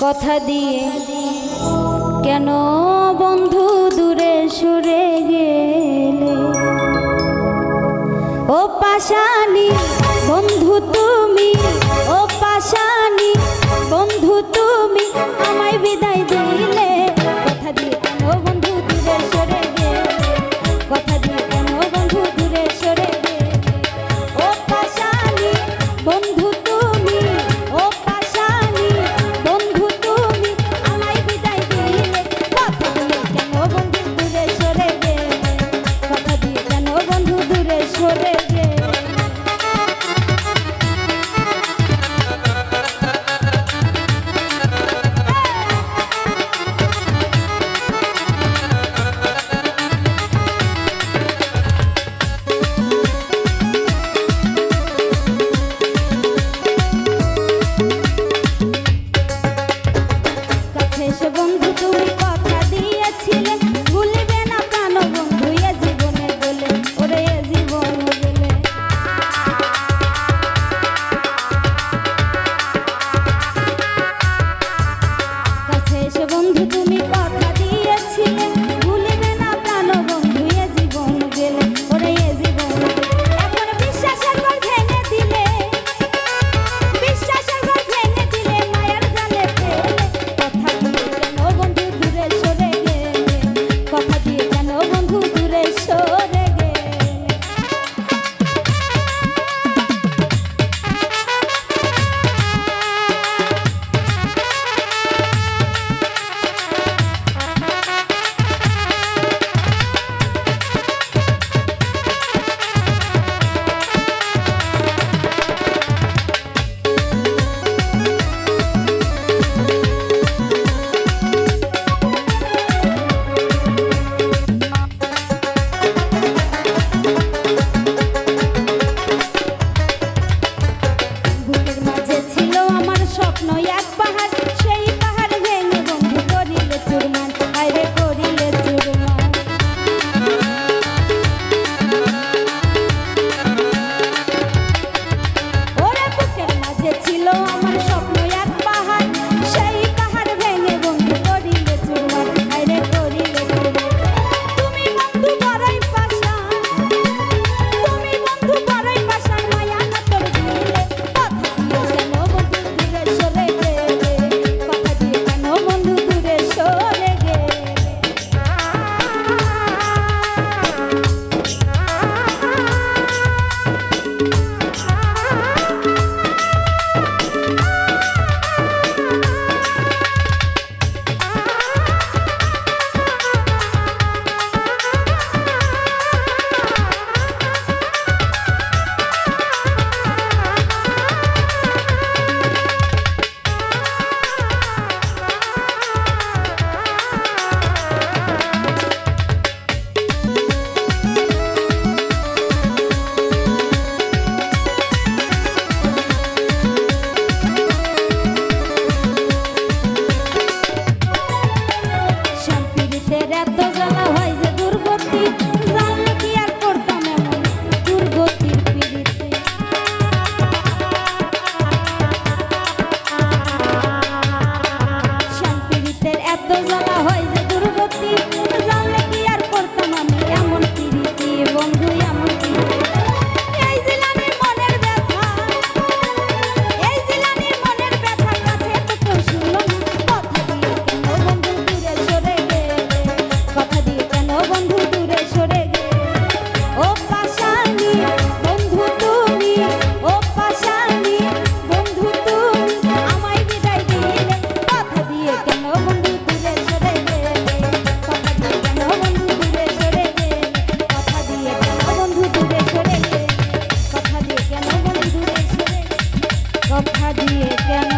কথা দিয়ে কেন বন্ধু দূরে সরে গেলে ও পাশানি বন্ধু তুমি ও পাশানি বন্ধু তুমি আমায় বিদায় দিলে কথা দিয়ে কেন বন্ধু দূরে সরে গেলে কথা দিয়ে কেন বন্ধু দূরে সরে গেলে ও পাশানি বন্ধু তুমি ও পাশানি বন্ধু তুমি আমায় বিদায় দিলে কথা দিয়ে কেন বন্ধু দূরে সরে গেলে কথা দিয়ে কেন বন্ধু দূরে সরে গেলে বন্ধু তুমি কথা দিয়েছিলে ভুলবে না প্রাণ বন্ধু এ জীবনে বলে ওরে এ জীবন বলে কাছে এসে বন্ধু তুমি কথা দিয়েছিলে ভুলবে না প্রাণ বন্ধু এ জীবন গেলে ওরে এ জীবন এখন বিশ্বাসের ঘর ভেঙে দিলে বিশ্বাসের ঘর ভেঙে দিলে মায়ার জালে ফেলে কথা কথা দিয়ে কেন বন্ধু দূরে সরে গেলে স্বপ্ন এক পাহাড় সেই পাহাড় ভেঙে বন্ধু করিলে চুরমান আইরে করিলে চুরমান ওরে বুকের মাঝে ছিল আমার স্বপ্ন এক পাহাড় সেই পাহাড় ভেঙে বন্ধু করিলে চুরমান আইরে করিলে চুরমান তুমি বন্ধু বড়ই পাশান তুমি বন্ধু বড়ই পাশান মায়া না তোর দিলে কথা কেন বন্ধু দূরে সরে গেলে কথা দিয়ে কেন বন্ধু দূরে সরে গেলে এত জ্বালা হয় যে দুর্গতি জানলে কি আর করতাম এমন দুর্গতির পীড়িতে শান্তির এত জ্বালা হয় যে দুর্গতি জানলে কি আর করতাম আমি এমন পীড়িতে বন্ধু এমন এই জিলানির মনের ব্যথা এই জিলানির মনের ব্যথা কাছে তো শুনলো কথা দিয়ে কেন বন্ধু দূরে সরে কথা দিয়ে কেন বন্ধু দূরে সরে গেলে ও পাশানি বন্ধু তুমি ও পাশানি বন্ধু তুমি আমায় বিদায় দিলে কথা দিয়ে কেন বন্ধু দূরে সরে গেলে কথা দিয়ে কেন বন্ধু দূরে সরে গেলে কথা দিয়ে কেন বন্ধু দূরে সরে গেলে কথা দিয়ে কেন বন্ধু দূরে সরে কথা দিয়ে কেন